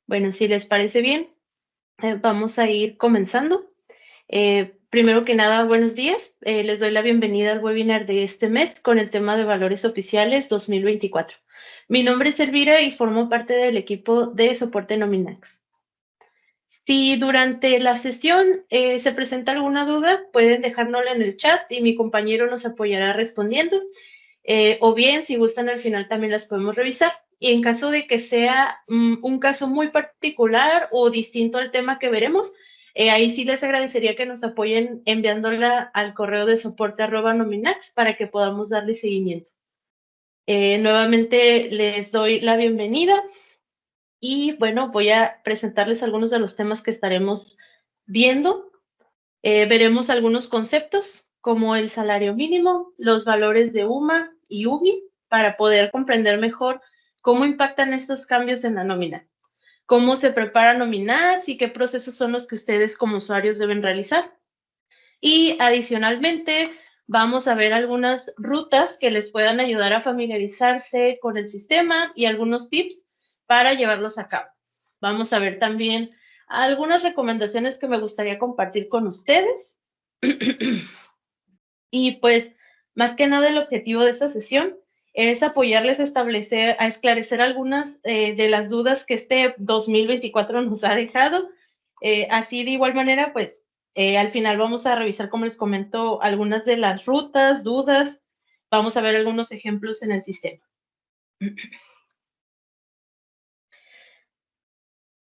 Bueno, si les parece bien, vamos a ir comenzando. Primero que nada, buenos días. Les doy la bienvenida al webinar de este mes con el tema de Valores Oficiales 2024. Mi nombre es Elvira y formo parte del equipo de soporte Nominax. Si durante la sesión se presenta alguna duda, pueden dejárnosla en el chat y mi compañero nos apoyará respondiendo. O bien, si gustan, al final también las podemos revisar. Y en caso de que sea un caso muy particular o distinto al tema que veremos, ahí sí les agradecería que nos apoyen enviándola al correo de soporte@nominax para que podamos darle seguimiento. Nuevamente les doy la bienvenida y bueno, voy a presentarles algunos de los temas que estaremos viendo. Veremos algunos conceptos como el salario mínimo, los valores de UMA y UBI para poder comprender mejor cómo impactan estos cambios en la nómina, cómo se prepara Nominax y qué procesos son los que ustedes como usuarios deben realizar. Y adicionalmente vamos a ver algunas rutas que les puedan ayudar a familiarizarse con el sistema y algunos tips para llevarlos a cabo. Vamos a ver también algunas recomendaciones que me gustaría compartir con ustedes. Y pues, más que nada, el objetivo de esta sesión es apoyarles a esclarecer algunas de las dudas que este 2024 nos ha dejado. Así, de igual manera, pues, al final vamos a revisar, como les comento, algunas de las rutas, dudas. Vamos a ver algunos ejemplos en el sistema.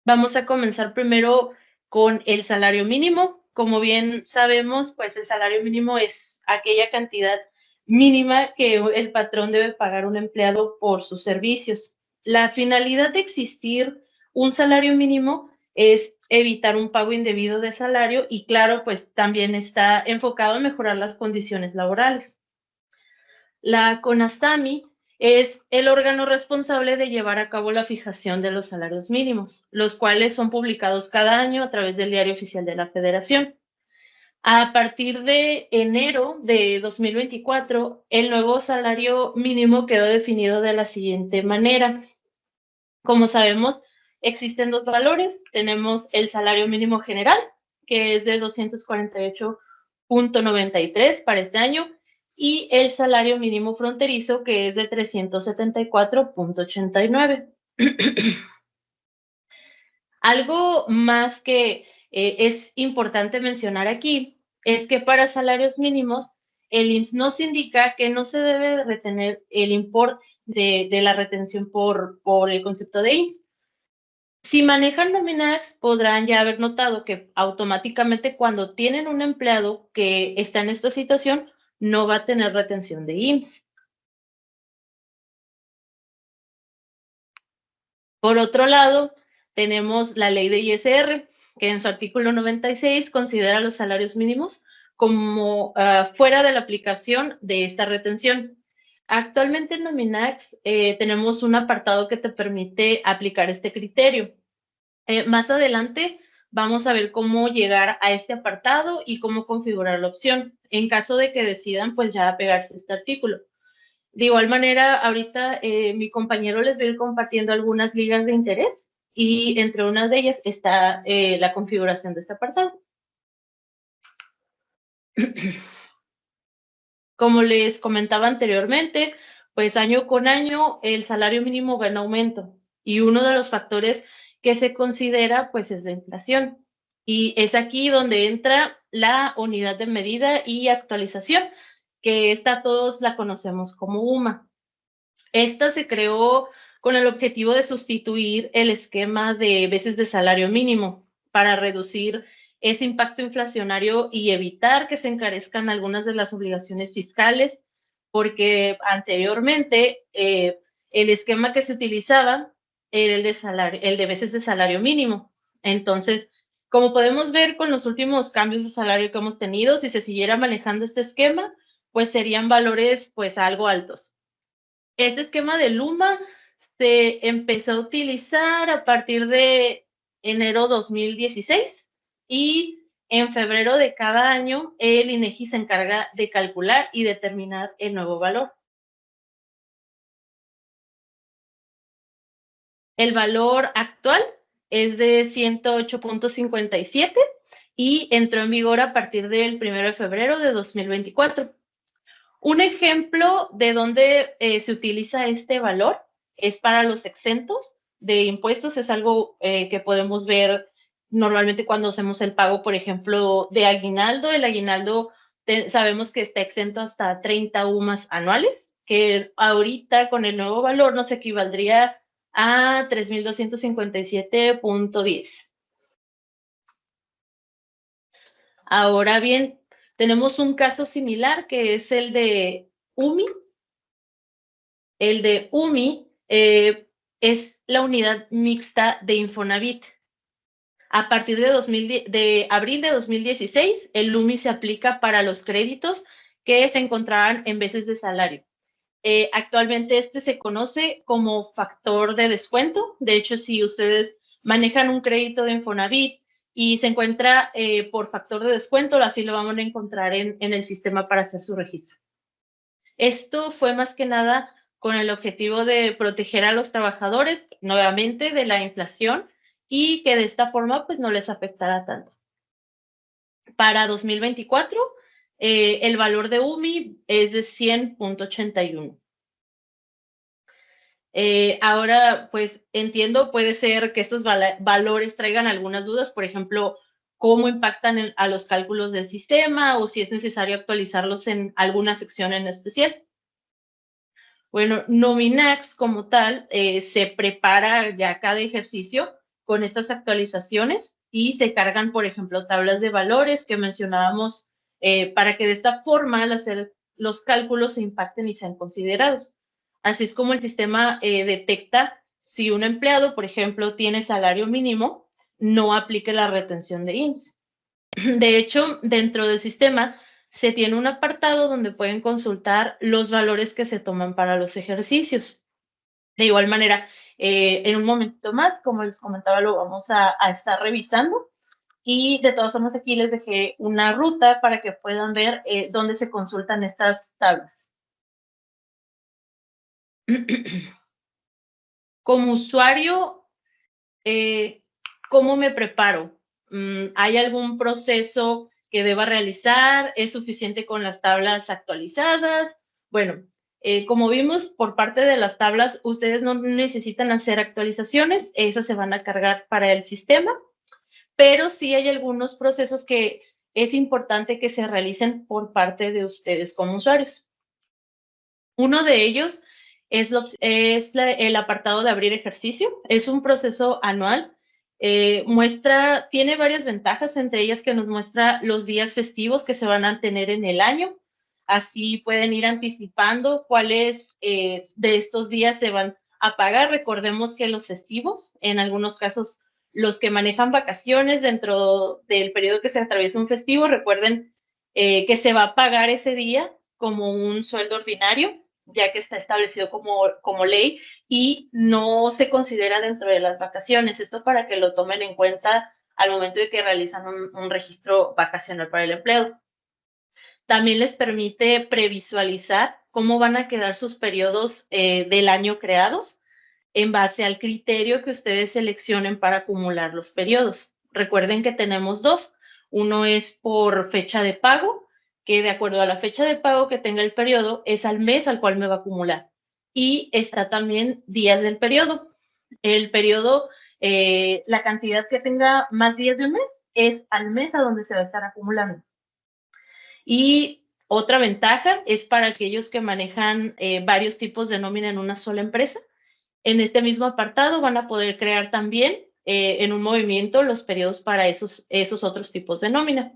Vamos a comenzar primero con el salario mínimo. Como bien sabemos, pues el salario mínimo es aquella cantidad mínima que el patrón debe pagar a un empleado por sus servicios. La finalidad de existir un salario mínimo es evitar un pago indebido de salario y claro, pues también está enfocado a mejorar las condiciones laborales. La CONASAMI es el órgano responsable de llevar a cabo la fijación de los salarios mínimos, los cuales son publicados cada año a través del Diario Oficial de la Federación. A partir de enero de 2024, el nuevo salario mínimo quedó definido de la siguiente manera. Como sabemos, existen dos valores. Tenemos el salario mínimo general, que es de 248.93 para este año, y el salario mínimo fronterizo, que es de 374.89. Algo más que es importante mencionar aquí es que para salarios mínimos, el IMSS nos indica que no se debe retener el importe de la retención por el concepto de IMSS. Si manejan Nominax, podrán ya haber notado que automáticamente cuando tienen un empleado que está en esta situación, no va a tener retención de IMSS. Por otro lado, tenemos la ley de ISR, que en su artículo 96 considera los salarios mínimos como fuera de la aplicación de esta retención. Actualmente en Nominax tenemos un apartado que te permite aplicar este criterio. Más adelante vamos a ver cómo llegar a este apartado y cómo configurar la opción en caso de que decidan pues ya pegarse a este artículo. De igual manera, ahorita mi compañero les va a ir compartiendo algunas ligas de interés y entre unas de ellas está la configuración de este apartado. Como les comentaba anteriormente, pues año con año el salario mínimo va en aumento y uno de los factores que se considera pues es la inflación. Y es aquí donde entra la unidad de medida y actualización, que esta todos la conocemos como UMA. Esta se creó con el objetivo de sustituir el esquema de veces de salario mínimo para reducir ese impacto inflacionario y evitar que se encarezcan algunas de las obligaciones fiscales, porque anteriormente el esquema que se utilizaba era el de veces de salario mínimo. Entonces, como podemos ver con los últimos cambios de salario que hemos tenido, si se siguiera manejando este esquema, pues serían valores pues algo altos. Este esquema de Luma se empezó a utilizar a partir de enero 2016 y en febrero de cada año el INEGI se encarga de calcular y determinar el nuevo valor. El valor actual es de 108.57 y entró en vigor a partir del 1 de febrero de 2024. Un ejemplo de donde se utiliza este valor es para los exentos de impuestos. Es algo que podemos ver normalmente cuando hacemos el pago, por ejemplo, de aguinaldo. El aguinaldo sabemos que está exento hasta 30 UMAS anuales, que ahorita con el nuevo valor nos equivaldría a 3,257.10. Ahora bien, tenemos un caso similar que es el de UMI. El de UMI es la unidad mixta de Infonavit. A partir de abril de 2016, el UMI se aplica para los créditos que se encontraban en veces de salario. Actualmente este se conoce como factor de descuento. De hecho, si ustedes manejan un crédito de Infonavit y se encuentra por factor de descuento, así lo vamos a encontrar en el sistema para hacer su registro. Esto fue más que nada con el objetivo de proteger a los trabajadores nuevamente de la inflación y que de esta forma pues no les afectara tanto. Para 2024, el valor de UMI es de 100.81. Ahora, pues entiendo, puede ser que estos valores traigan algunas dudas, por ejemplo, cómo impactan a los cálculos del sistema o si es necesario actualizarlos en alguna sección en especial. Bueno, Nominax como tal se prepara ya cada ejercicio con estas actualizaciones y se cargan, por ejemplo, tablas de valores que mencionábamos para que de esta forma al hacer los cálculos se impacten y sean considerados. Así es como el sistema detecta si un empleado, por ejemplo, tiene salario mínimo, no aplique la retención de IMSS. De hecho, dentro del sistema se tiene un apartado donde pueden consultar los valores que se toman para los ejercicios. De igual manera, en un momento más, como les comentaba, lo vamos a estar revisando. Y de todas formas, aquí les dejé una ruta para que puedan ver dónde se consultan estas tablas. Como usuario, ¿cómo me preparo? ¿Hay algún proceso que deba realizar? ¿Es suficiente con las tablas actualizadas? Bueno, como vimos por parte de las tablas, ustedes no necesitan hacer actualizaciones, esas se van a cargar para el sistema, pero sí hay algunos procesos que es importante que se realicen por parte de ustedes como usuarios. Uno de ellos es el apartado de abrir ejercicio. Es un proceso anual. Tiene varias ventajas, entre ellas que nos muestra los días festivos que se van a tener en el año. Así pueden ir anticipando cuáles de estos días se van a pagar. Recordemos que los festivos, en algunos casos, los que manejan vacaciones dentro del periodo que se atraviesa un festivo, recuerden que se va a pagar ese día como un sueldo ordinario, ya que está establecido como ley y no se considera dentro de las vacaciones. Esto para que lo tomen en cuenta al momento de que realizan un registro vacacional para el empleado. También les permite previsualizar cómo van a quedar sus periodos del año creados en base al criterio que ustedes seleccionen para acumular los periodos. Recuerden que tenemos dos. Uno es por fecha de pago, que de acuerdo a la fecha de pago que tenga el periodo es al mes al cual me va a acumular. Y está también días del periodo. El periodo, la cantidad que tenga más días de un mes es al mes a donde se va a estar acumulando. Y otra ventaja es para aquellos que manejan varios tipos de nómina en una sola empresa. En este mismo apartado van a poder crear también en un movimiento los periodos para esos otros tipos de nómina.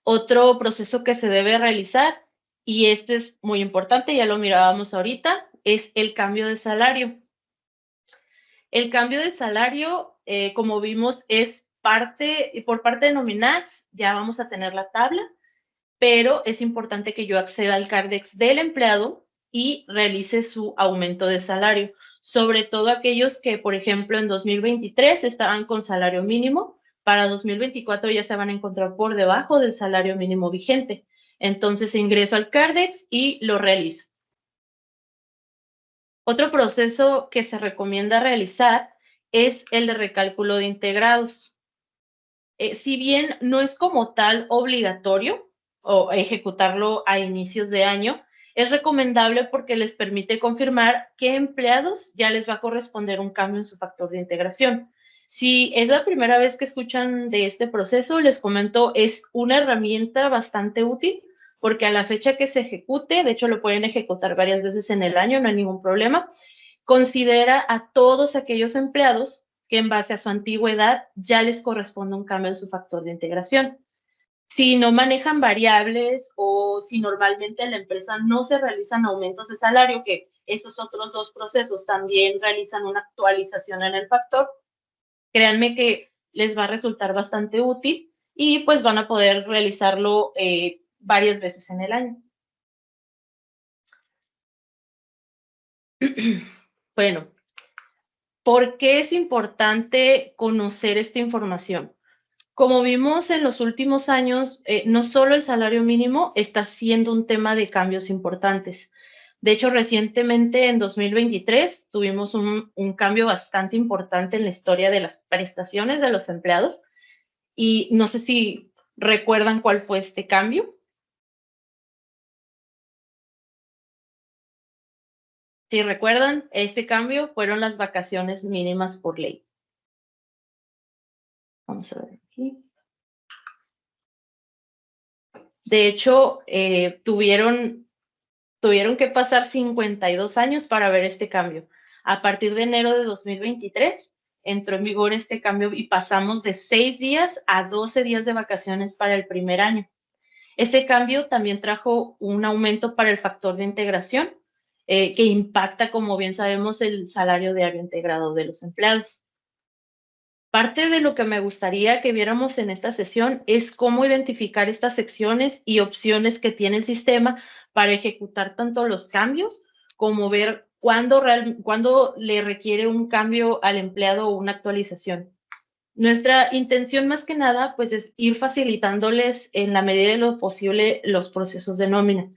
Otro proceso que se debe realizar, y este es muy importante, ya lo mirábamos ahorita, es el cambio de salario. El cambio de salario, como vimos, es por parte de Nominax, ya vamos a tener la tabla, pero es importante que yo acceda al Cardex del empleado y realice su aumento de salario, sobre todo aquellos que, por ejemplo, en 2023 estaban con salario mínimo, para 2024 ya se van a encontrar por debajo del salario mínimo vigente. Entonces ingreso al Cardex y lo realizo. Otro proceso que se recomienda realizar es el de recálculo de integrados. Si bien no es como tal obligatorio o ejecutarlo a inicios de año, es recomendable porque les permite confirmar qué empleados ya les va a corresponder un cambio en su factor de integración. Si es la primera vez que escuchan de este proceso, les comento, es una herramienta bastante útil porque a la fecha que se ejecute, de hecho lo pueden ejecutar varias veces en el año, no hay ningún problema, considera a todos aquellos empleados que en base a su antigüedad ya les corresponde un cambio en su factor de integración. Si no manejan variables o si normalmente en la empresa no se realizan aumentos de salario, que estos otros dos procesos también realizan una actualización en el factor, créanme que les va a resultar bastante útil y pues van a poder realizarlo varias veces en el año. Bueno, ¿por qué es importante conocer esta información? Como vimos en los últimos años, no solo el salario mínimo está siendo un tema de cambios importantes. De hecho, recientemente en 2023 tuvimos un cambio bastante importante en la historia de las prestaciones de los empleados y no sé si recuerdan cuál fue este cambio. Si recuerdan, este cambio fueron las vacaciones mínimas por ley. Vamos a ver aquí. De hecho, tuvieron que pasar 52 años para ver este cambio. A partir de enero de 2023 entró en vigor este cambio y pasamos de 6 días a 12 días de vacaciones para el primer año. Este cambio también trajo un aumento para el factor de integración, que impacta, como bien sabemos, el salario diario integrado de los empleados. Parte de lo que me gustaría que viéramos en esta sesión es cómo identificar estas secciones y opciones que tiene el sistema para ejecutar tanto los cambios como ver cuándo le requiere un cambio al empleado o una actualización. Nuestra intención más que nada pues es ir facilitándoles en la medida de lo posible los procesos de nómina.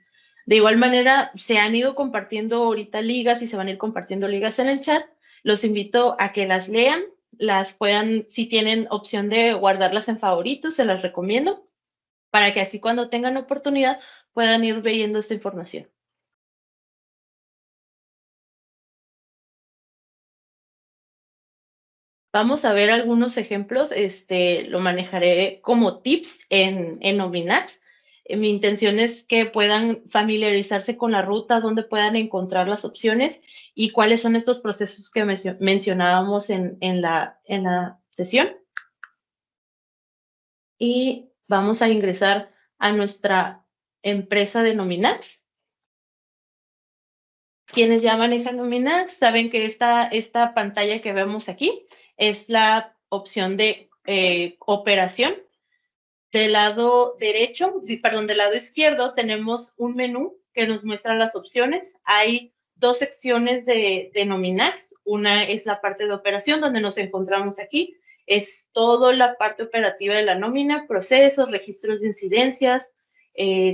De igual manera, se han ido compartiendo ahorita ligas y se van a ir compartiendo ligas en el chat. Los invito a que las lean, las puedan, si tienen opción de guardarlas en favoritos, se las recomiendo, para que así cuando tengan oportunidad puedan ir viendo esta información. Vamos a ver algunos ejemplos, lo manejaré como tips en Nominax. Mi intención es que puedan familiarizarse con la ruta, donde puedan encontrar las opciones y cuáles son estos procesos que mencionábamos en la sesión. Y vamos a ingresar a nuestra empresa de Nominax. Quienes ya manejan Nominax saben que esta pantalla que vemos aquí es la opción de operación. Del lado derecho, perdón, del lado izquierdo tenemos un menú que nos muestra las opciones. Hay dos secciones de Nominax. Una es la parte de operación, donde nos encontramos aquí. Es toda la parte operativa de la nómina, procesos, registros de incidencias.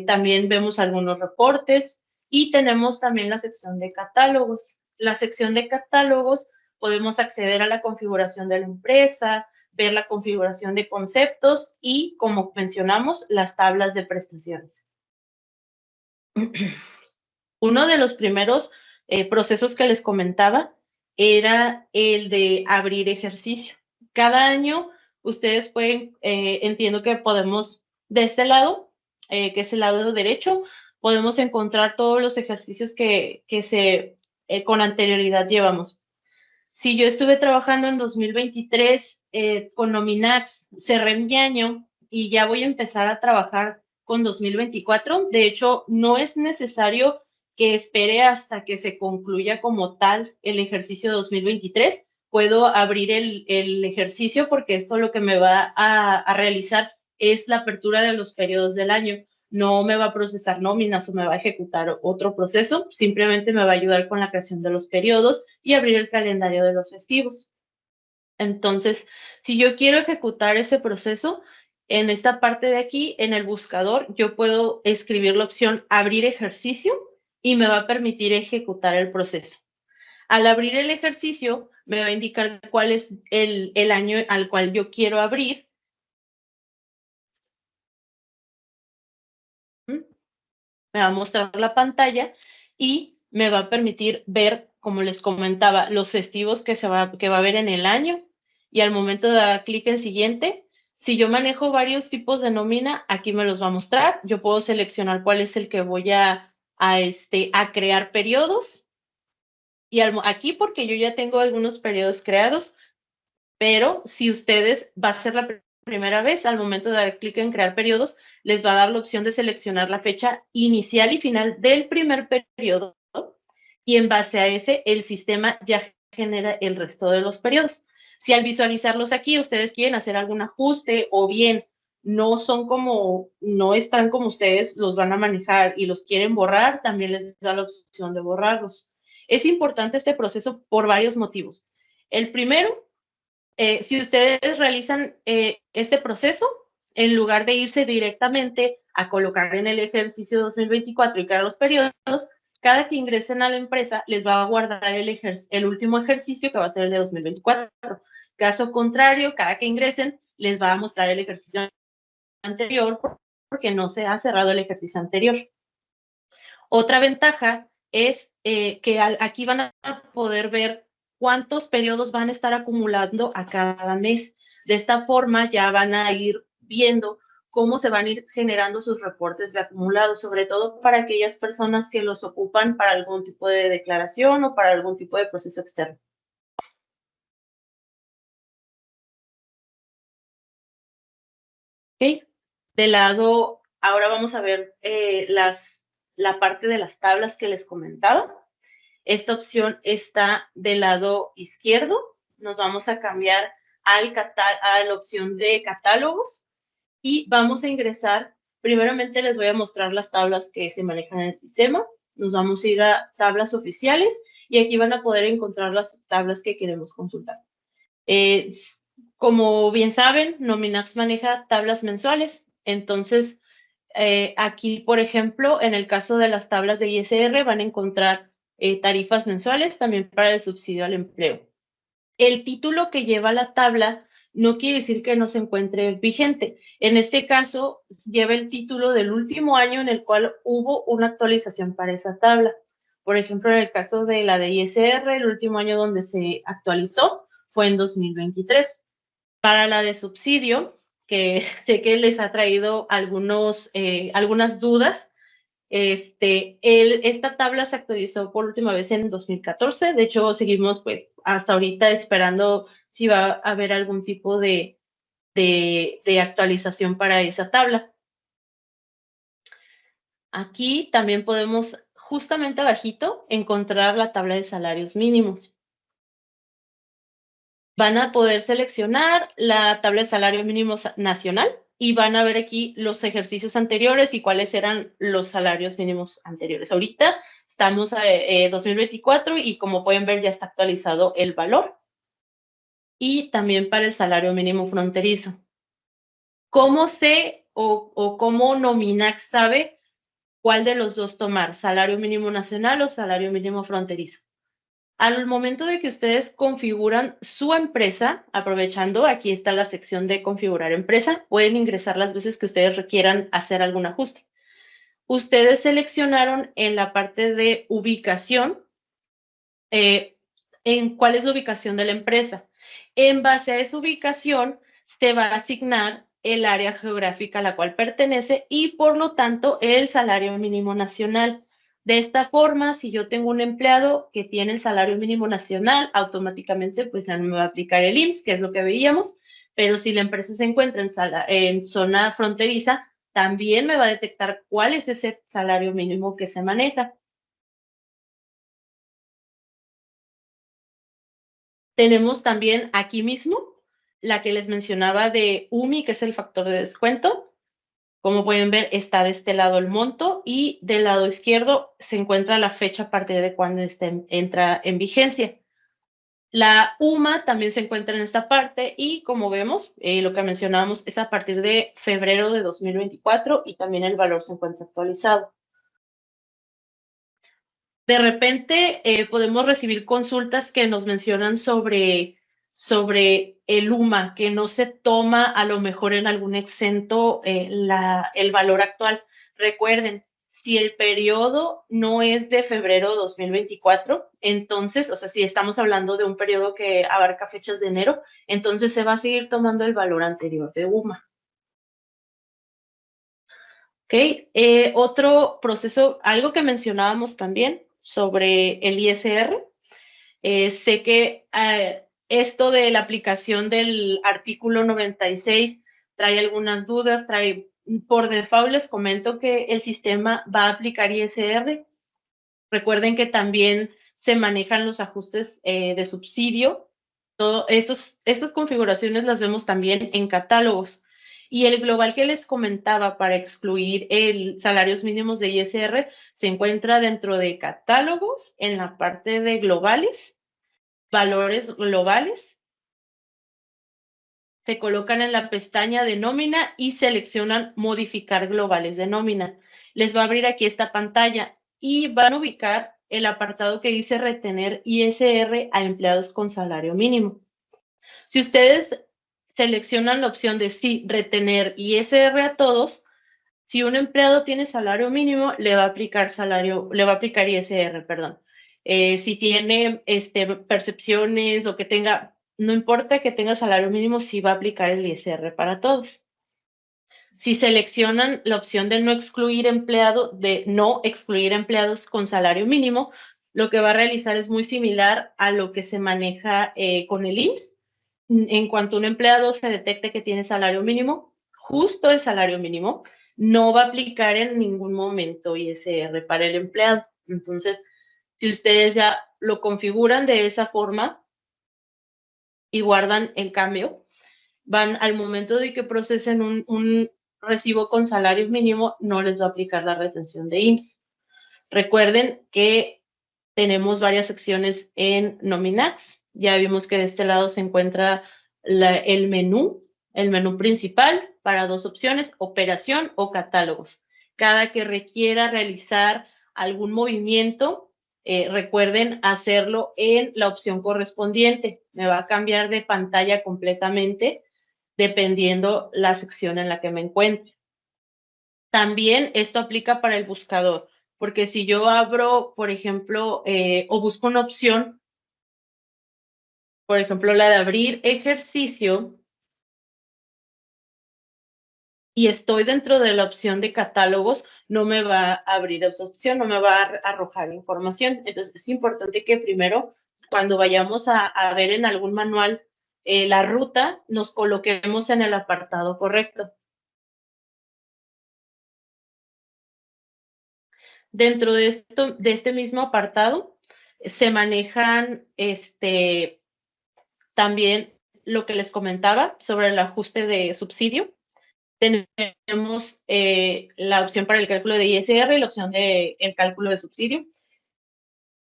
También vemos algunos reportes y tenemos también la sección de catálogos. La sección de catálogos podemos acceder a la configuración de la empresa, ver la configuración de conceptos y, como mencionamos, las tablas de prestaciones. Uno de los primeros procesos que les comentaba era el de abrir ejercicio. Cada año ustedes pueden, entiendo que podemos, de este lado, que es el lado derecho, podemos encontrar todos los ejercicios que con anterioridad llevamos. Si yo estuve trabajando en 2023 con Nominax, cerré mi año y ya voy a empezar a trabajar con 2024. De hecho, no es necesario que espere hasta que se concluya como tal el ejercicio 2023. Puedo abrir el ejercicio porque esto lo que me va a realizar es la apertura de los periodos del año. No me va a procesar nóminas o me va a ejecutar otro proceso, simplemente me va a ayudar con la creación de los periodos y abrir el calendario de los festivos. Entonces, si yo quiero ejecutar ese proceso, en esta parte de aquí, en el buscador, yo puedo escribir la opción abrir ejercicio y me va a permitir ejecutar el proceso. Al abrir el ejercicio, me va a indicar cuál es el año al cual yo quiero abrir. ¿Mm? Me va a mostrar la pantalla y me va a permitir ver, como les comentaba, los festivos que va a haber en el año. Y al momento de dar clic en siguiente, si yo manejo varios tipos de nómina, aquí me los va a mostrar. Yo puedo seleccionar cuál es el que voy a crear periodos. Y aquí, porque yo ya tengo algunos periodos creados, pero si ustedes va a ser la primera vez, al momento de dar clic en crear periodos, les va a dar la opción de seleccionar la fecha inicial y final del primer periodo y en base a ese el sistema ya genera el resto de los periodos. Si al visualizarlos aquí ustedes quieren hacer algún ajuste o bien no están como ustedes los van a manejar y los quieren borrar, también les da la opción de borrarlos. Es importante este proceso por varios motivos. El primero, si ustedes realizan este proceso, en lugar de irse directamente a colocar en el ejercicio 2024 y crear los periodos, cada que ingresen a la empresa les va a guardar el último ejercicio que va a ser el de 2024. Caso contrario, cada que ingresen les va a mostrar el ejercicio anterior porque no se ha cerrado el ejercicio anterior. Otra ventaja es que aquí van a poder ver cuántos periodos van a estar acumulando a cada mes. De esta forma ya van a ir viendo cómo se van a ir generando sus reportes de acumulados, sobre todo para aquellas personas que los ocupan para algún tipo de declaración o para algún tipo de proceso externo. ¿Okay? De lado, ahora vamos a ver la parte de las tablas que les comentaba. Esta opción está del lado izquierdo. Nos vamos a cambiar a la opción de catálogos y vamos a ingresar. Primeramente les voy a mostrar las tablas que se manejan en el sistema. Nos vamos a ir a tablas oficiales y aquí van a poder encontrar las tablas que queremos consultar. Como bien saben, Nominax maneja tablas mensuales. Entonces, aquí, por ejemplo, en el caso de las tablas de ISR, van a encontrar tarifas mensuales también para el subsidio al empleo. El título que lleva la tabla no quiere decir que no se encuentre vigente. En este caso, lleva el título del último año en el cual hubo una actualización para esa tabla. Por ejemplo, en el caso de la de ISR, el último año donde se actualizó fue en 2023. Para la de subsidio, que sé que les ha traído algunas dudas, esta tabla se actualizó por última vez en 2014. De hecho, seguimos pues hasta ahorita esperando si va a haber algún tipo de actualización para esa tabla. Aquí también podemos, justamente abajito, encontrar la tabla de salarios mínimos. Van a poder seleccionar la tabla de salario mínimo nacional y van a ver aquí los ejercicios anteriores y cuáles eran los salarios mínimos anteriores. Ahorita estamos en 2024 y como pueden ver ya está actualizado el valor. Y también para el salario mínimo fronterizo. ¿Cómo sé o cómo Nominax sabe cuál de los dos tomar? ¿Salario mínimo nacional o salario mínimo fronterizo? Al momento de que ustedes configuran su empresa, aprovechando, aquí está la sección de configurar empresa, pueden ingresar las veces que ustedes requieran hacer algún ajuste. Ustedes seleccionaron en la parte de ubicación, en cuál es la ubicación de la empresa. En base a esa ubicación, se va a asignar el área geográfica a la cual pertenece y, por lo tanto, el salario mínimo nacional. De esta forma, si yo tengo un empleado que tiene el salario mínimo nacional, automáticamente pues ya no me va a aplicar el IMSS, que es lo que veíamos, pero si la empresa se encuentra en zona fronteriza, también me va a detectar cuál es ese salario mínimo que se maneja. Tenemos también aquí mismo la que les mencionaba de UMI, que es el factor de descuento. Como pueden ver, está de este lado el monto y del lado izquierdo se encuentra la fecha a partir de cuando entra en vigencia. La UMA también se encuentra en esta parte y como vemos, lo que mencionábamos es a partir de febrero de 2024 y también el valor se encuentra actualizado. De repente podemos recibir consultas que nos mencionan sobre el UMA, que no se toma a lo mejor en algún exento el valor actual. Recuerden, si el periodo no es de febrero 2024, entonces, o sea, si estamos hablando de un periodo que abarca fechas de enero, entonces se va a seguir tomando el valor anterior de UMA. ¿Ok? Otro proceso, algo que mencionábamos también sobre el ISR. Sé que esto de la aplicación del artículo 96 trae algunas dudas, por default les comento que el sistema va a aplicar ISR. Recuerden que también se manejan los ajustes de subsidio. Estas configuraciones las vemos también en catálogos. Y el global que les comentaba para excluir el salarios mínimos de ISR se encuentra dentro de catálogos en la parte de globales, valores globales, se colocan en la pestaña de nómina y seleccionan modificar globales de nómina. Les va a abrir aquí esta pantalla y van a ubicar el apartado que dice retener ISR a empleados con salario mínimo. Si ustedes seleccionan la opción de sí, retener ISR a todos, si un empleado tiene salario mínimo, le va a aplicar ISR, perdón. Si tiene percepciones o que tenga, no importa que tenga salario mínimo, sí va a aplicar el ISR para todos. Si seleccionan la opción de no excluir empleados con salario mínimo, lo que va a realizar es muy similar a lo que se maneja con el IMSS. En cuanto un empleado se detecte que tiene salario mínimo, justo el salario mínimo, no va a aplicar en ningún momento ISR para el empleado. Entonces, si ustedes ya lo configuran de esa forma y guardan el cambio, van al momento de que procesen un recibo con salario mínimo, no les va a aplicar la retención de IMSS. Recuerden que tenemos varias secciones en Nominax. Ya vimos que de este lado se encuentra el menú principal para dos opciones, operación o catálogos. Cada que requiera realizar algún movimiento, recuerden hacerlo en la opción correspondiente. Me va a cambiar de pantalla completamente dependiendo la sección en la que me encuentre. También esto aplica para el buscador, porque si yo abro, por ejemplo, o busco una opción, por ejemplo, la de abrir ejercicio, y estoy dentro de la opción de catálogos, no me va a abrir esa opción, no me va a arrojar información. Entonces, es importante que primero, cuando vayamos a ver en algún manual la ruta, nos coloquemos en el apartado correcto. Dentro de este mismo apartado, se manejan también lo que les comentaba sobre el ajuste de subsidio. Tenemos la opción para el cálculo de ISR y la opción de el cálculo de subsidio.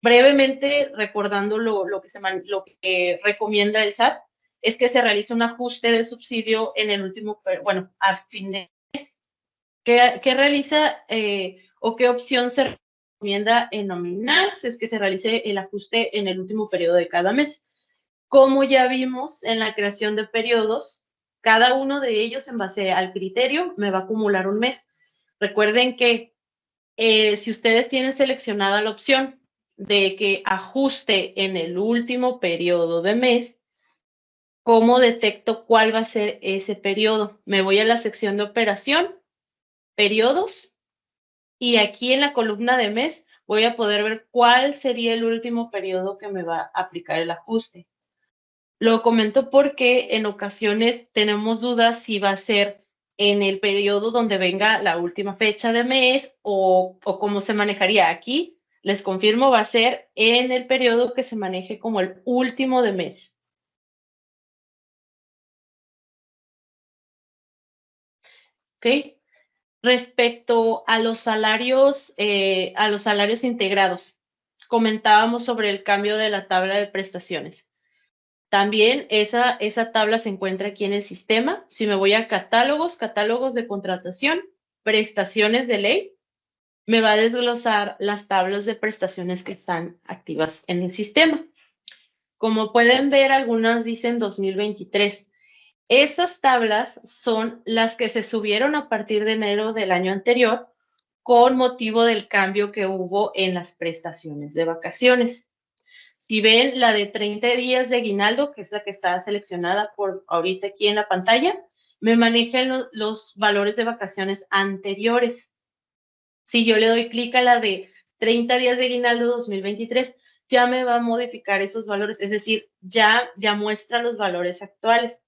Brevemente, recordando lo que recomienda el SAT, es que se realice un ajuste de subsidio en el último, bueno, a fin de mes. ¿Qué realiza o qué opción se recomienda en Nominax? Es que se realice el ajuste en el último periodo de cada mes. Como ya vimos en la creación de periodos, cada uno de ellos en base al criterio me va a acumular un mes. Recuerden que si ustedes tienen seleccionada la opción de que ajuste en el último periodo de mes, ¿cómo detecto cuál va a ser ese periodo? Me voy a la sección de operación, periodos, y aquí en la columna de mes voy a poder ver cuál sería el último periodo que me va a aplicar el ajuste. Lo comento porque en ocasiones tenemos dudas si va a ser en el periodo donde venga la última fecha de mes o cómo se manejaría aquí. Les confirmo, va a ser en el periodo que se maneje como el último de mes. ¿Ok? Respecto a los salarios integrados, comentábamos sobre el cambio de la tabla de prestaciones. También esa tabla se encuentra aquí en el sistema. Si me voy a catálogos de contratación, prestaciones de ley, me va a desglosar las tablas de prestaciones que están activas en el sistema. Como pueden ver, algunas dicen 2023. Esas tablas son las que se subieron a partir de enero del año anterior con motivo del cambio que hubo en las prestaciones de vacaciones. Si ven la de 30 días de aguinaldo, que es la que está seleccionada por ahorita aquí en la pantalla, me manejan los valores de vacaciones anteriores. Si yo le doy clic a la de 30 días de aguinaldo 2023, ya me va a modificar esos valores, es decir, ya muestra los valores actuales.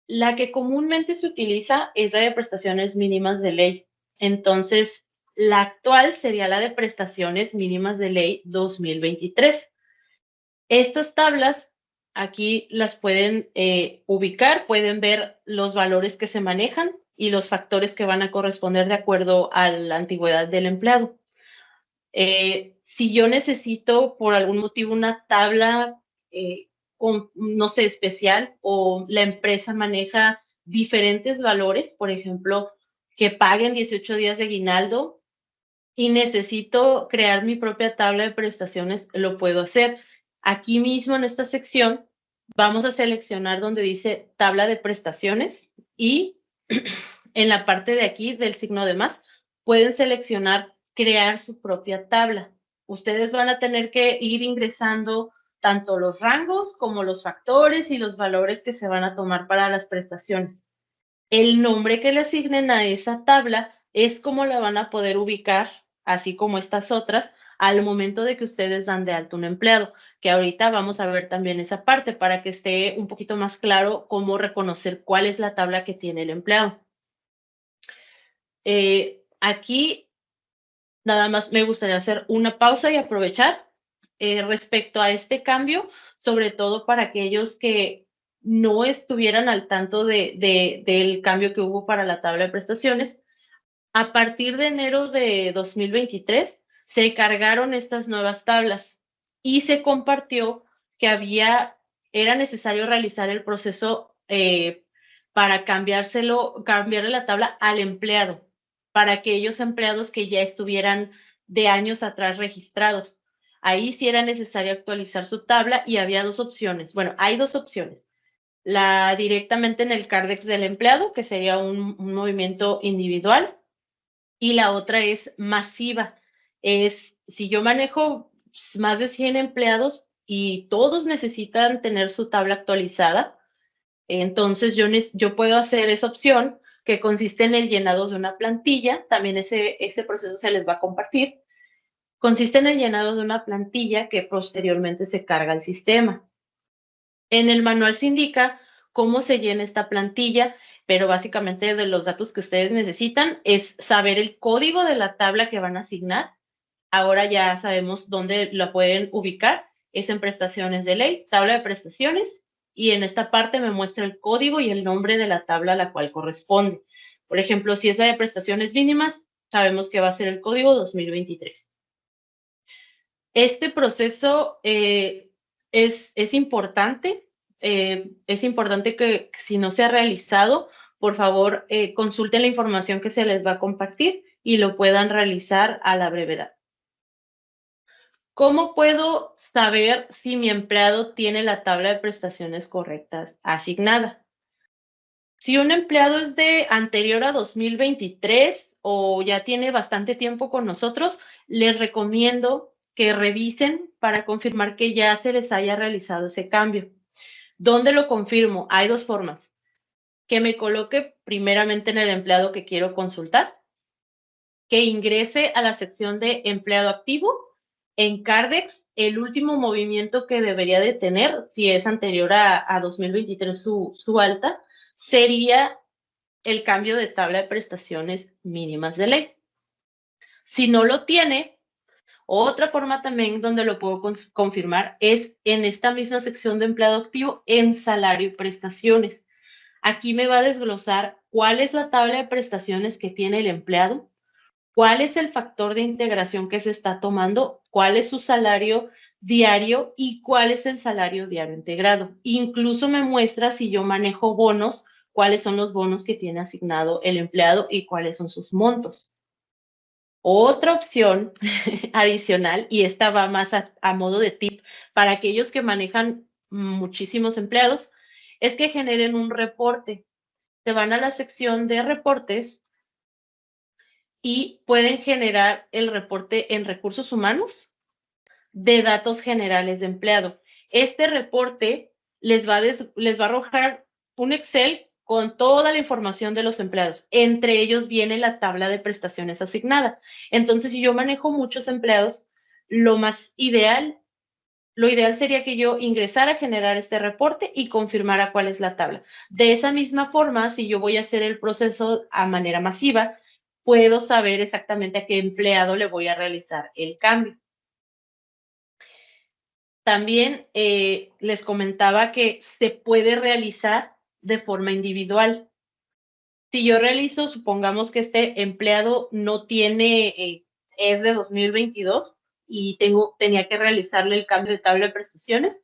La que comúnmente se utiliza es la de prestaciones mínimas de ley. Entonces, la actual sería la de prestaciones mínimas de ley 2023. Estas tablas aquí las pueden ubicar, pueden ver los valores que se manejan y los factores que van a corresponder de acuerdo a la antigüedad del empleado. Si yo necesito por algún motivo una tabla con, no sé, especial, o la empresa maneja diferentes valores, por ejemplo, que paguen 18 días de aguinaldo y necesito crear mi propia tabla de prestaciones, lo puedo hacer. Aquí mismo en esta sección vamos a seleccionar donde dice tabla de prestaciones y en la parte de aquí del signo de más pueden seleccionar crear su propia tabla. Ustedes van a tener que ir ingresando tanto los rangos como los factores y los valores que se van a tomar para las prestaciones. El nombre que le asignen a esa tabla es como la van a poder ubicar, así como estas otras, al momento de que ustedes dan de alto un empleado, que ahorita vamos a ver también esa parte para que esté un poquito más claro cómo reconocer cuál es la tabla que tiene el empleado. Aquí nada más me gustaría hacer una pausa y aprovechar respecto a este cambio, sobre todo para aquellos que no estuvieran al tanto del cambio que hubo para la tabla de prestaciones. A partir de enero de 2023 se cargaron estas nuevas tablas y se compartió que era necesario realizar el proceso para cambiarle la tabla al empleado, para aquellos empleados que ya estuvieran de años atrás registrados. Ahí sí era necesario actualizar su tabla y había dos opciones. Bueno, hay dos opciones. La directamente en el Cardex del empleado, que sería un movimiento individual, y la otra es masiva. Es si yo manejo más de 100 empleados y todos necesitan tener su tabla actualizada, entonces yo puedo hacer esa opción que consiste en el llenado de una plantilla, también ese proceso se les va a compartir, consiste en el llenado de una plantilla que posteriormente se carga al sistema. En el manual se indica cómo se llena esta plantilla, pero básicamente de los datos que ustedes necesitan es saber el código de la tabla que van a asignar. Ahora ya sabemos dónde la pueden ubicar. Es en prestaciones de ley, tabla de prestaciones, y en esta parte me muestra el código y el nombre de la tabla a la cual corresponde. Por ejemplo, si es la de prestaciones mínimas, sabemos que va a ser el código 2023. Este proceso es importante. Es importante que si no se ha realizado, por favor, consulten la información que se les va a compartir y lo puedan realizar a la brevedad. ¿Cómo puedo saber si mi empleado tiene la tabla de prestaciones correctas asignada? Si un empleado es de anterior a 2023 o ya tiene bastante tiempo con nosotros, les recomiendo que revisen para confirmar que ya se les haya realizado ese cambio. ¿Dónde lo confirmo? Hay dos formas. Que me coloque primeramente en el empleado que quiero consultar, que ingrese a la sección de empleado activo. En Cardex, el último movimiento que debería de tener, si es anterior a 2023 su alta, sería el cambio de tabla de prestaciones mínimas de ley. Si no lo tiene, otra forma también donde lo puedo confirmar es en esta misma sección de empleado activo en salario y prestaciones. Aquí me va a desglosar cuál es la tabla de prestaciones que tiene el empleado, cuál es el factor de integración que se está tomando, cuál es su salario diario y cuál es el salario diario integrado. Incluso me muestra si yo manejo bonos, cuáles son los bonos que tiene asignado el empleado y cuáles son sus montos. Otra opción adicional, y esta va más a modo de tip para aquellos que manejan muchísimos empleados, es que generen un reporte. Se van a la sección de reportes y pueden generar el reporte en recursos humanos de datos generales de empleado. Este reporte les va a arrojar un Excel con toda la información de los empleados. Entre ellos viene la tabla de prestaciones asignada. Entonces, si yo manejo muchos empleados, lo más ideal, lo ideal sería que yo ingresara a generar este reporte y confirmara cuál es la tabla. De esa misma forma, si yo voy a hacer el proceso a manera masiva, puedo saber exactamente a qué empleado le voy a realizar el cambio. También les comentaba que se puede realizar de forma individual. Si yo realizo, supongamos que este empleado no tiene, es de 2022 y tenía que realizarle el cambio de tabla de prestaciones,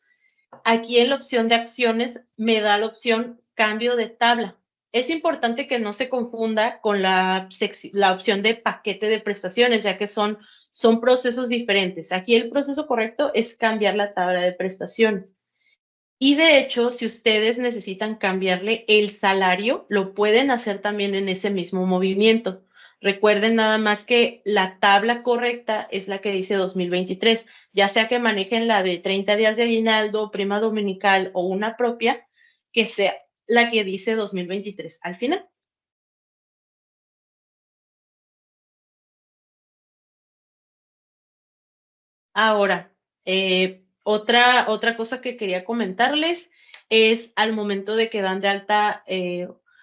aquí en la opción de acciones me da la opción cambio de tabla. Es importante que no se confunda con la opción de paquete de prestaciones, ya que son procesos diferentes. Aquí el proceso correcto es cambiar la tabla de prestaciones. Y de hecho, si ustedes necesitan cambiarle el salario, lo pueden hacer también en ese mismo movimiento. Recuerden nada más que la tabla correcta es la que dice 2023, ya sea que manejen la de 30 días de aguinaldo, prima dominical o una propia, que sea la que dice 2023 al final. Ahora, otra cosa que quería comentarles es al momento de que dan de alta,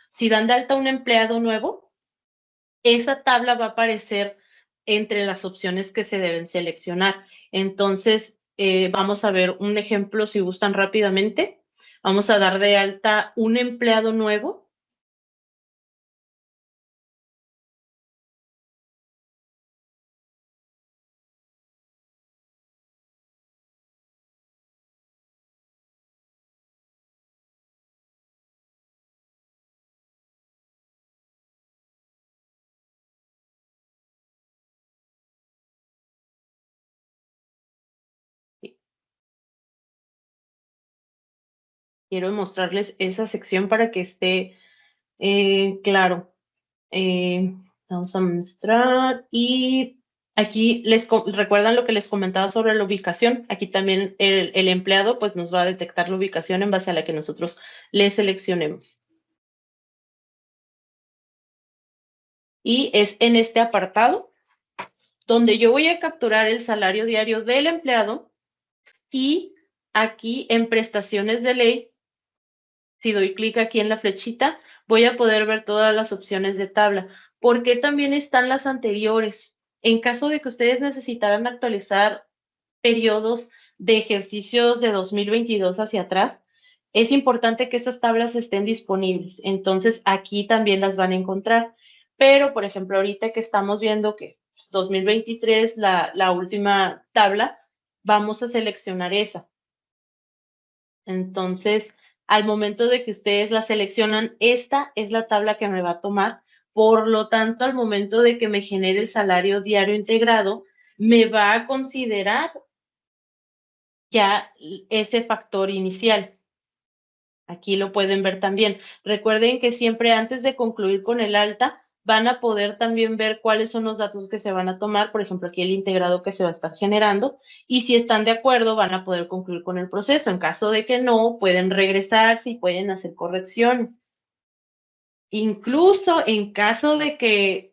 si dan de alta un empleado nuevo, esa tabla va a aparecer entre las opciones que se deben seleccionar. Entonces, vamos a ver un ejemplo si gustan rápidamente. Vamos a dar de alta un empleado nuevo. Quiero mostrarles esa sección para que esté claro. Eh, Vamos a mostrar y aquí recuerdan lo que les comentaba sobre la ubicación. Aquí también el empleado pues nos va a detectar la ubicación en base a la que nosotros le seleccionemos. Y es en este apartado donde yo voy a capturar el salario diario del empleado y aquí en prestaciones de ley, si doy clic aquí en la flechita, voy a poder ver todas las opciones de tabla. ¿Por qué también están las anteriores? En caso de que ustedes necesitaran actualizar periodos de ejercicios de 2022 hacia atrás, es importante que esas tablas estén disponibles. Entonces, aquí también las van a encontrar. Pero, por ejemplo, ahorita que estamos viendo que 2023, la última tabla, vamos a seleccionar esa. Entonces, al momento de que ustedes la seleccionan, esta es la tabla que me va a tomar. Por lo tanto, al momento de que me genere el salario diario integrado, me va a considerar ya ese factor inicial. Aquí lo pueden ver también. Recuerden que siempre antes de concluir con el alta, van a poder también ver cuáles son los datos que se van a tomar, por ejemplo, aquí el integrado que se va a estar generando, y si están de acuerdo, van a poder concluir con el proceso. En caso de que no, pueden regresarse y pueden hacer correcciones. Incluso en caso de que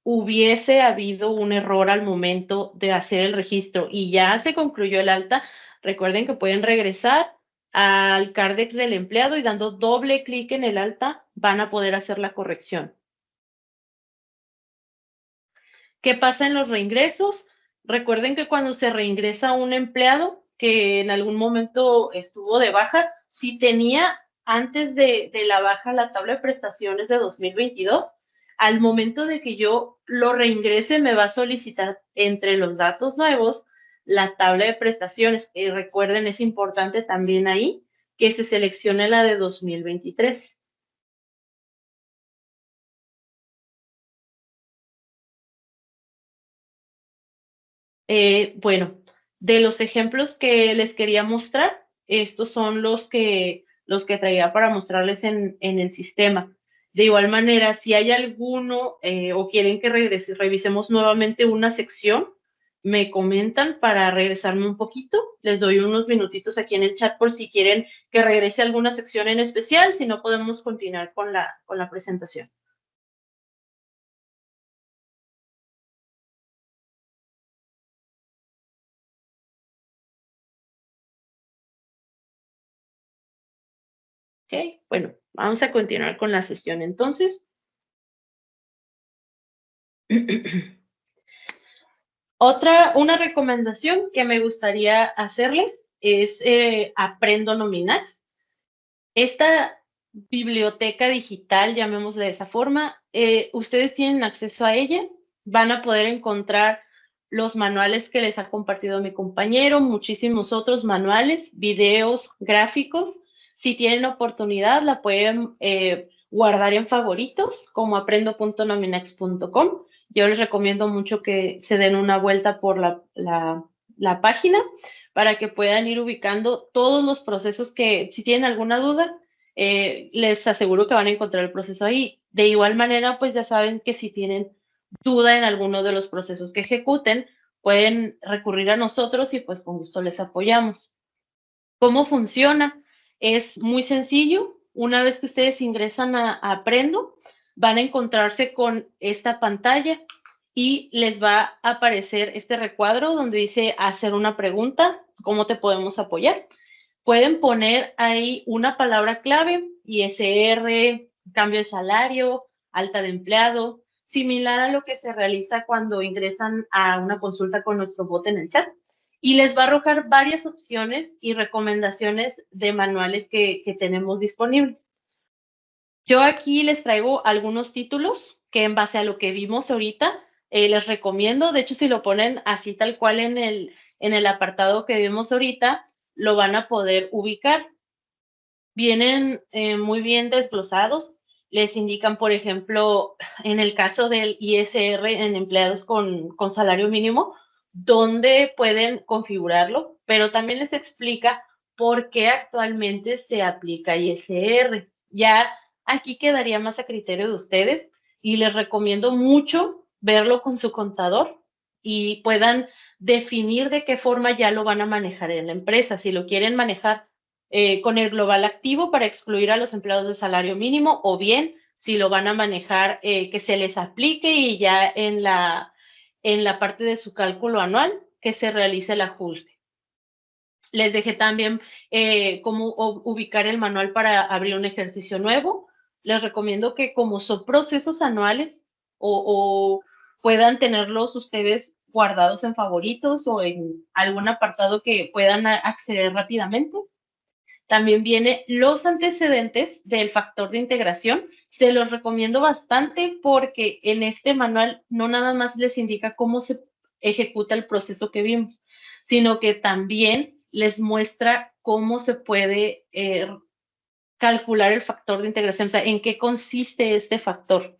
hubiese habido un error al momento de hacer el registro y ya se concluyó el alta, recuerden que pueden regresar al Cardex del empleado y dando doble clic en el alta van a poder hacer la corrección. ¿Qué pasa en los reingresos? Recuerden que cuando se reingresa un empleado que en algún momento estuvo de baja, si tenía antes de la baja la tabla de prestaciones de 2022, al momento de que yo lo reingrese me va a solicitar entre los datos nuevos la tabla de prestaciones. Y recuerden, es importante también ahí que se seleccione la de 2023. Bueno, de los ejemplos que les quería mostrar, estos son los que traía para mostrarles en el sistema. De igual manera, si hay alguno o quieren que revisemos nuevamente una sección, me comentan para regresarme un poquito. Les doy unos minutitos aquí en el chat por si quieren que regrese a alguna sección en especial, si no podemos continuar con la presentación. Ok, bueno, vamos a continuar con la sesión entonces. Una recomendación que me gustaría hacerles es Aprendo Nominax. Esta biblioteca digital, llamémosle de esa forma, ustedes tienen acceso a ella, van a poder encontrar los manuales que les ha compartido mi compañero, muchísimos otros manuales, videos, gráficos. Si tienen oportunidad, la pueden guardar en favoritos, como aprendo.nominax.com. Yo les recomiendo mucho que se den una vuelta por la página para que puedan ir ubicando todos los procesos que, si tienen alguna duda, les aseguro que van a encontrar el proceso ahí. De igual manera, pues ya saben que si tienen duda en alguno de los procesos que ejecuten, pueden recurrir a nosotros y pues con gusto les apoyamos. ¿Cómo funciona? Es muy sencillo. Una vez que ustedes ingresan a Aprendo, van a encontrarse con esta pantalla y les va a aparecer este recuadro donde dice hacer una pregunta, ¿cómo te podemos apoyar? Pueden poner ahí una palabra clave, ISR, cambio de salario, alta de empleado, similar a lo que se realiza cuando ingresan a una consulta con nuestro bot en el chat. Y les va a arrojar varias opciones y recomendaciones de manuales que tenemos disponibles. Yo aquí les traigo algunos títulos que en base a lo que vimos ahorita, les recomiendo. De hecho, si lo ponen así tal cual en el apartado que vimos ahorita, lo van a poder ubicar. Vienen muy bien desglosados. Les indican, por ejemplo, en el caso del ISR en empleados con salario mínimo, dónde pueden configurarlo, pero también les explica por qué actualmente se aplica ISR. Ya aquí quedaría más a criterio de ustedes y les recomiendo mucho verlo con su contador y puedan definir de qué forma ya lo van a manejar en la empresa. Si lo quieren manejar con el global activo para excluir a los empleados de salario mínimo o bien si lo van a manejar que se les aplique y ya en la parte de su cálculo anual que se realice el ajuste. Les dejé también cómo ubicar el manual para abrir un ejercicio nuevo. Les recomiendo que como son procesos anuales o puedan tenerlos ustedes guardados en favoritos o en algún apartado que puedan acceder rápidamente. También viene los antecedentes del factor de integración. Se los recomiendo bastante porque en este manual no nada más les indica cómo se ejecuta el proceso que vimos, sino que también les muestra cómo se puede calcular el factor de integración, o sea, en qué consiste este factor.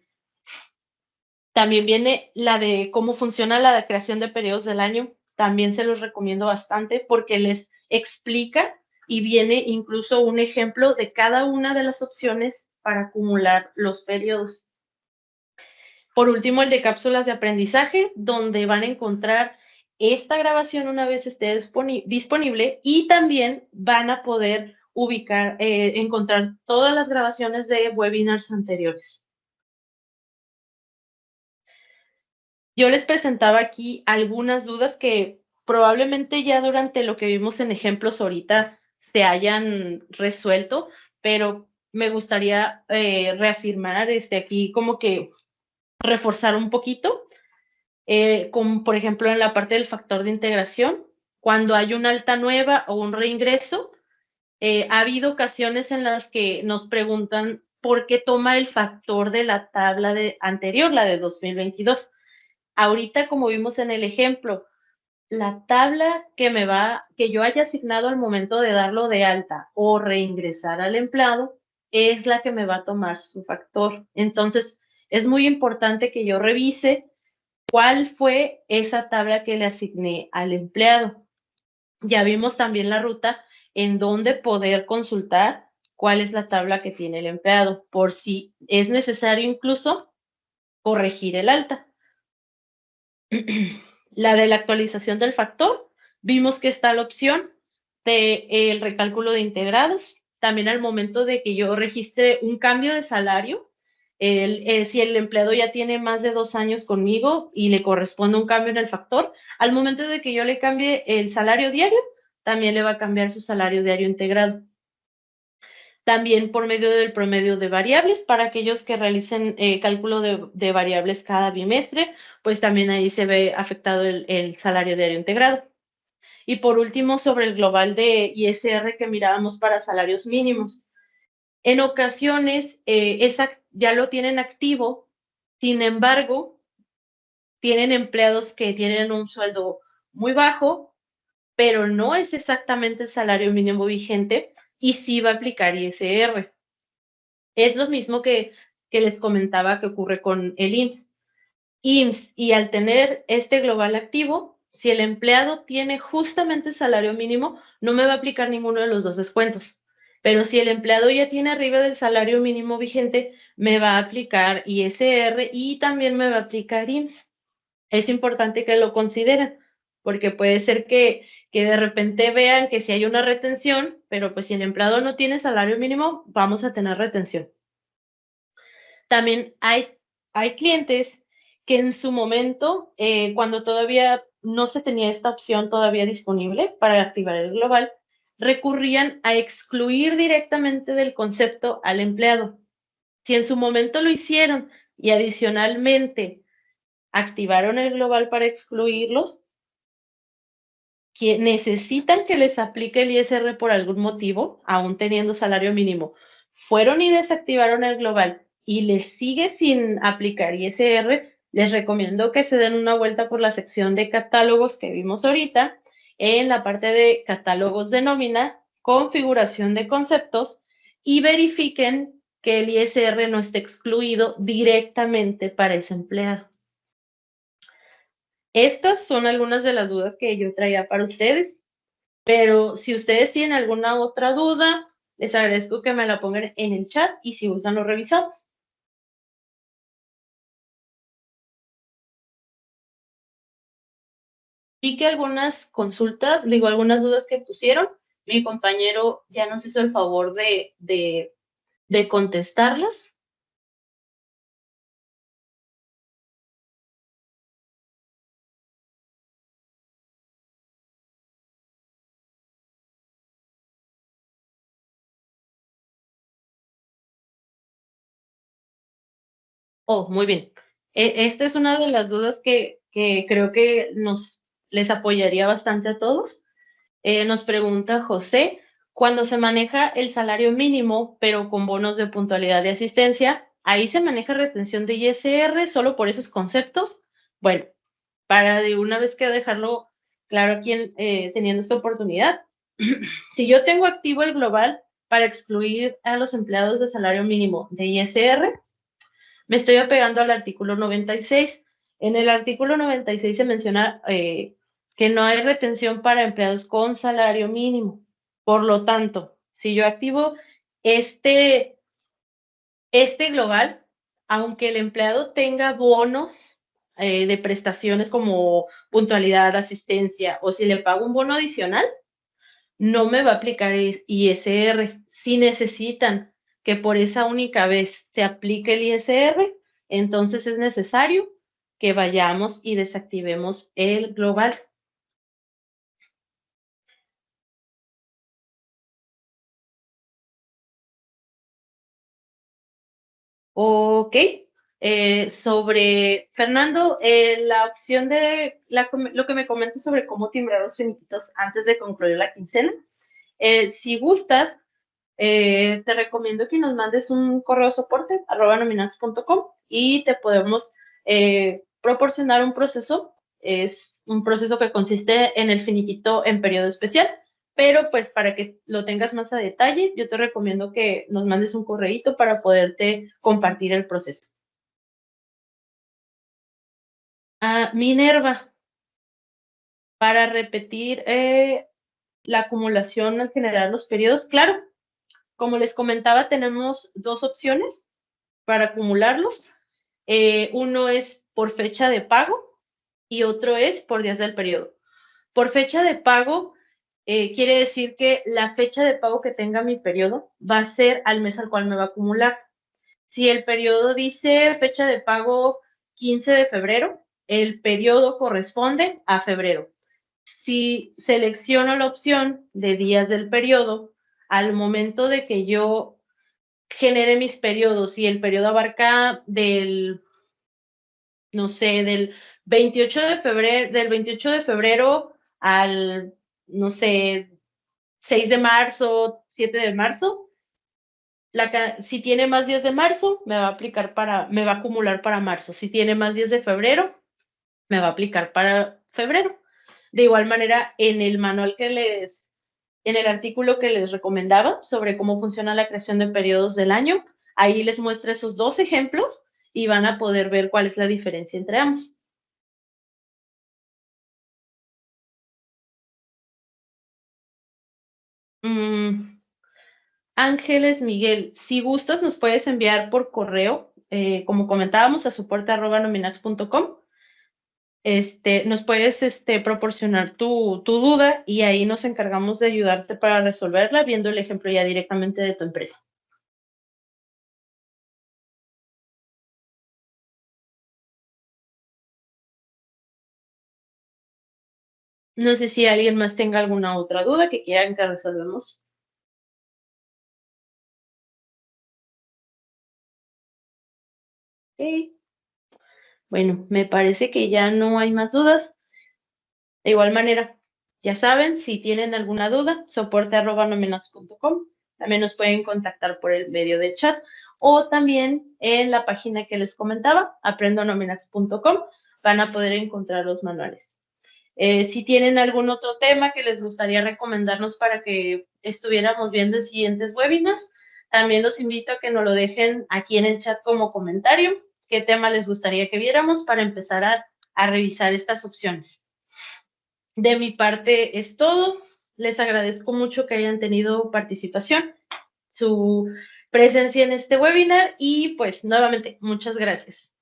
También viene la de cómo funciona la creación de periodos del año. También se los recomiendo bastante porque les explica y viene incluso un ejemplo de cada una de las opciones para acumular los periodos. Por último, el de cápsulas de aprendizaje, donde van a encontrar esta grabación una vez esté disponible y también van a poder encontrar todas las grabaciones de webinars anteriores. Yo les presentaba aquí algunas dudas que probablemente ya durante lo que vimos en ejemplos ahorita se hayan resuelto, pero me gustaría reafirmar aquí como que reforzar un poquito, como por ejemplo en la parte del factor de integración, cuando hay una alta nueva o un reingreso, ha habido ocasiones en las que nos preguntan por qué toma el factor de la tabla anterior, la de 2022. Ahorita, como vimos en el ejemplo, la tabla que yo haya asignado al momento de darlo de alta o reingresar al empleado es la que me va a tomar su factor. Entonces, es muy importante que yo revise cuál fue esa tabla que le asigné al empleado. Ya vimos también la ruta en donde poder consultar cuál es la tabla que tiene el empleado, por si es necesario incluso corregir el alta. La de la actualización del factor, vimos que está la opción de el recálculo de integrados. También al momento de que yo registre un cambio de salario, si el empleado ya tiene más de 2 años conmigo y le corresponde un cambio en el factor, al momento de que yo le cambie el salario diario, también le va a cambiar su salario diario integrado. También por medio del promedio de variables, para aquellos que realicen cálculo de variables cada bimestre, pues también ahí se ve afectado el salario diario integrado. Y por último, sobre el global de ISR que mirábamos para salarios mínimos. En ocasiones ya lo tienen activo, sin embargo, tienen empleados que tienen un sueldo muy bajo, pero no es exactamente el salario mínimo vigente y sí va a aplicar ISR. Es lo mismo que les comentaba que ocurre con el IMSS. IMSS, y al tener este global activo, si el empleado tiene justamente el salario mínimo, no me va a aplicar ninguno de los dos descuentos. Pero si el empleado ya tiene arriba del salario mínimo vigente, me va a aplicar ISR y también me va a aplicar IMSS. Es importante que lo consideren, porque puede ser que de repente vean que si hay una retención, pero pues si el empleado no tiene salario mínimo, vamos a tener retención. También hay clientes que en su momento, cuando todavía no se tenía esta opción todavía disponible para activar el global, recurrían a excluir directamente del concepto al empleado. Si en su momento lo hicieron y adicionalmente activaron el global para excluirlos, que necesitan que les aplique el ISR por algún motivo, aún teniendo salario mínimo, fueron y desactivaron el global y les sigue sin aplicar ISR, les recomiendo que se den una vuelta por la sección de catálogos que vimos ahorita, en la parte de catálogos de nómina, configuración de conceptos y verifiquen que el ISR no esté excluido directamente para ese empleado. Estas son algunas de las dudas que yo traía para ustedes, pero si ustedes tienen alguna otra duda, les agradezco que me la pongan en el chat y si gustan lo revisamos. Vi que algunas consultas, digo, algunas dudas que pusieron, mi compañero ya nos hizo el favor de contestarlas. Oh, muy bien. Esta es una de las dudas que creo que les apoyaría bastante a todos. Nos pregunta José, cuando se maneja el salario mínimo, pero con bonos de puntualidad de asistencia, ¿ahí se maneja retención de ISR solo por esos conceptos? Bueno, para de una vez que dejarlo claro aquí teniendo esta oportunidad, si yo tengo activo el global para excluir a los empleados de salario mínimo de ISR, me estoy apegando al artículo 96. En el artículo 96 se menciona que no hay retención para empleados con salario mínimo. Por lo tanto, si yo activo este global, aunque el empleado tenga bonos de prestaciones como puntualidad, asistencia, o si le pago un bono adicional, no me va a aplicar ISR. Si necesitan que por esa única vez se aplique el ISR, entonces es necesario que vayamos y desactivemos el global. Ok. Sobre Fernando, la opción de lo que me comentas sobre cómo timbrar los finiquitos antes de concluir la quincena. Si gustas, te recomiendo que nos mandes un correo soporte @nominados.com y te podemos proporcionar un proceso. Es un proceso que consiste en el finiquito en periodo especial, pero pues para que lo tengas más a detalle, yo te recomiendo que nos mandes un correíto para poderte compartir el proceso. Minerva, para repetir la acumulación al generar los periodos. Claro, como les comentaba, tenemos dos opciones para acumularlos. Uno es por fecha de pago y otro es por días del periodo. Por fecha de pago, quiere decir que la fecha de pago que tenga mi periodo va a ser al mes al cual me va a acumular. Si el periodo dice fecha de pago 15 de febrero, el periodo corresponde a febrero. Si selecciono la opción de días del periodo, al momento de que yo genere mis periodos y el periodo abarca del, no sé, del 28 de febrero al, no sé, 6 de marzo, 7 de marzo, si tiene más días de marzo, me va a acumular para marzo. Si tiene más días de febrero, me va a aplicar para febrero. De igual manera, en el artículo que les recomendaba sobre cómo funciona la creación de periodos del año, ahí les muestra esos dos ejemplos y van a poder ver cuál es la diferencia entre ambos. Ángeles Miguel, si gustas, nos puedes enviar por correo, como comentábamos, a soporte@nominax.com. Nos puedes proporcionar tu duda y ahí nos encargamos de ayudarte para resolverla, viendo el ejemplo ya directamente de tu empresa. No sé si alguien más tenga alguna otra duda que quieran que resolvamos. Ok. Bueno, me parece que ya no hay más dudas. De igual manera, ya saben, si tienen alguna duda, soporte@nominax.com. También nos pueden contactar por el medio del chat o también en la página que les comentaba, aprendonominax.com, van a poder encontrar los manuales. Si tienen algún otro tema que les gustaría recomendarnos para que estuviéramos viendo en siguientes webinars, también los invito a que nos lo dejen aquí en el chat como comentario, qué tema les gustaría que viéramos para empezar a revisar estas opciones. De mi parte es todo. Les agradezco mucho que hayan tenido participación, su presencia en este webinar y pues nuevamente muchas gracias.